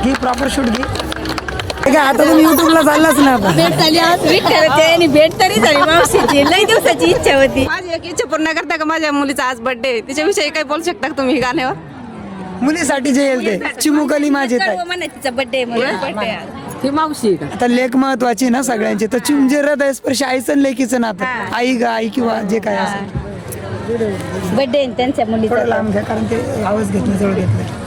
घे proper shoot घे. आता तुम्ही युट्यूबला चाललाच ना. आता भेट झाली आज आणि भेट तरी झाली मावशीची. लई दिवसाची इच्छा होती. माझी एक इच्छा पूर्ण करता का? माझ्या मुलीचा आज बर्थडे, त्याच्याविषयी काही बोलू शकता का तुम्ही गाण्यावर? मुलीसाठी जे येईल ते चिमुकली माझी ताई. तिचा बर्थडे ही मावशी आता लेख महत्वाची ना सगळ्यांची. तर चिमजे हृदय स्पर्श आईचं आणि लेकीचं नातं. आई ग आई किंवा जे काय असेल बर्थडे त्यांच्या मुलीचा. लांब घ्या कारण ते आवाज घेतलं जवळ घेतलं.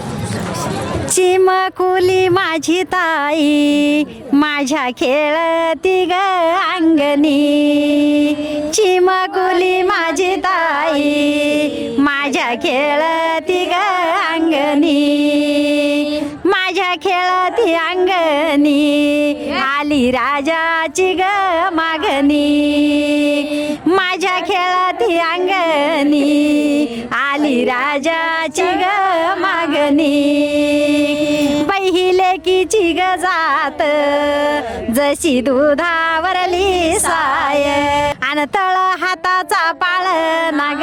चिमकुली माझी ताई माझ्या खेळती ग अंगणी. चिमकुली माझी ताई माझ्या खेळती ग अंगणी. माझ्या खेळती अंगणी आली राजाची ग मागणी. माझ्या खेळती अंगणी आली राजाची ग मागणी. लेकीची ग जात जशी दुधावरली साय आणि तळ हाताचा पाळ नाग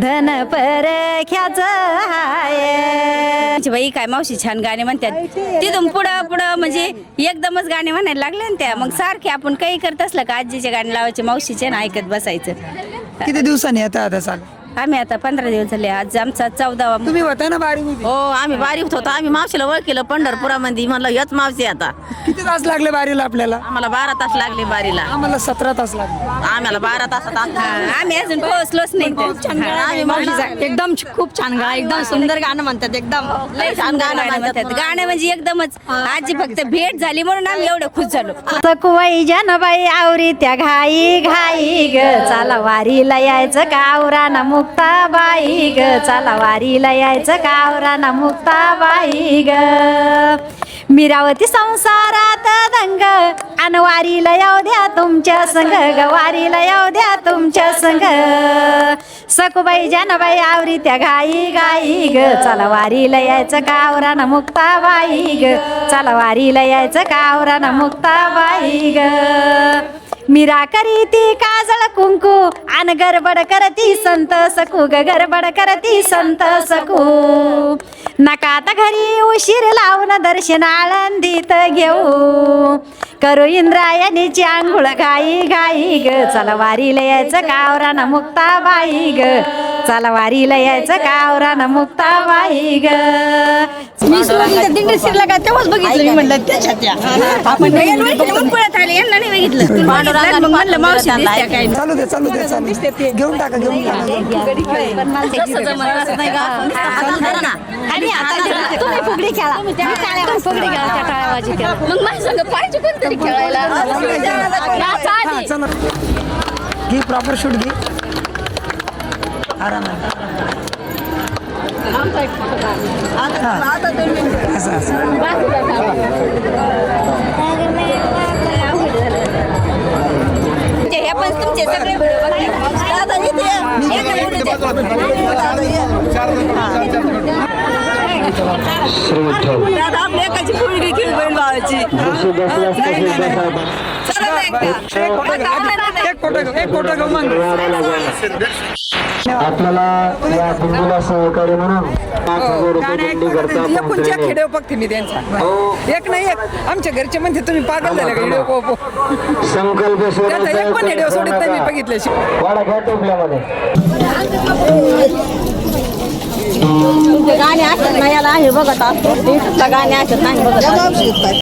धन परख्याच हाय. बाई काय मावशी छान गाणे म्हणतात. तिथून पुढं पुढं म्हणजे एकदमच गाणे म्हणायला लागले ना त्या. मग सारखे आपण काही करत असलं का आजीचे गाणे लावायचे, मावशीचे ना ऐकत बसायचं. किती दिवसांनी आता आता चाल? आम्ही आता 15 दिवस झाले. आज आमचा 14वा. तुम्ही होता ना बारीमध्ये? हो आम्ही बारीक होतो. आम्ही मावशीला ओळखलं पंढरपुरामध्ये. म्हणलं हेच मावशी आता. किती तास लागले बारीला आपल्याला? आम्हाला 12 तास लागले बारीला. आम्हाला 17 तास लागले. आम्हाला 12 तासात आम्ही अजून पोहोचलोच नाही. आम्ही मावशीचा एकदम खूप छान गाणं, एकदम सुंदर गाणं म्हणतात. एकदम लय छान गाणं म्हणतात. गाणं म्हणजे एकदमच. आजी फक्त भेट झाली म्हणून आम्ही एवढं खुश झालो. सकुवाई जनबाई आवरी त्या घाई घाई ग. चाला वारीला यायचं कावराना मुक्ताबाई ग. चाला वारीला यायचं कावराना मुक्ताबाई ग. मिरावती संसारात दंग अन वारीला येऊ द्या तुमच्या संग ग. वारीला येऊ द्या तुमच्या संग. सकुबाई जनबाई आवरी त्या घाई घाई ग. चला वारीला यायचं कावराना मुक्ताबाई ग. चला वारीला यायचं कावराना मुक्ताबाई ग. मीरा करी ती काजळ कुंकू अन गडबड करती संत सकू ग. गडबड करती संत सकू. नकात घरी उशीर लावून दर्शन आळंदीत घेऊ. करू इंद्रायणीची आंघोळ घाई घाई ग. चला वारीला यायचं कावराना मुक्ताबाई ग. चला वारीला यायचं कावराना मुक्ताबाई ग. मी सुरुवातीला दिंडी शिरला का तेव्हाच बघितलं. मी म्हणलं त्याच्यात आपण पुण्यात आले यांना नाही बघितलं. मग म्हणलं मावशी दिसत्या काय. चालू दे चालू दे चालू दे. घेऊन टाका घेऊन टाका. तुम्ही फुगडी खेळा. फुगडी खेळा त्या टाळ्याबाजी खेळा. मग माझ्या संग पाहिजे कोणतरी खेळायला. चला घे प्रॉपर शूट घे. आराम हे पण तुमचे सगळे एकाची फुलगी खेळ बहीण भावाची. आपल्याला या बिंदूला सहकार्य म्हणून व्हिडिओ बघते मी त्यांचा. एक नाही एक आमच्या घरचे म्हणते तुम्ही पागल झाले का व्हिडिओ. संकल्प एक पण व्हिडिओ सोडत नाही मी बघितले. वाडा घ्या टोपल्यामध्ये. गाणे असतात ना याला आहे बघत असतो. गाणे असतात नाही बघत.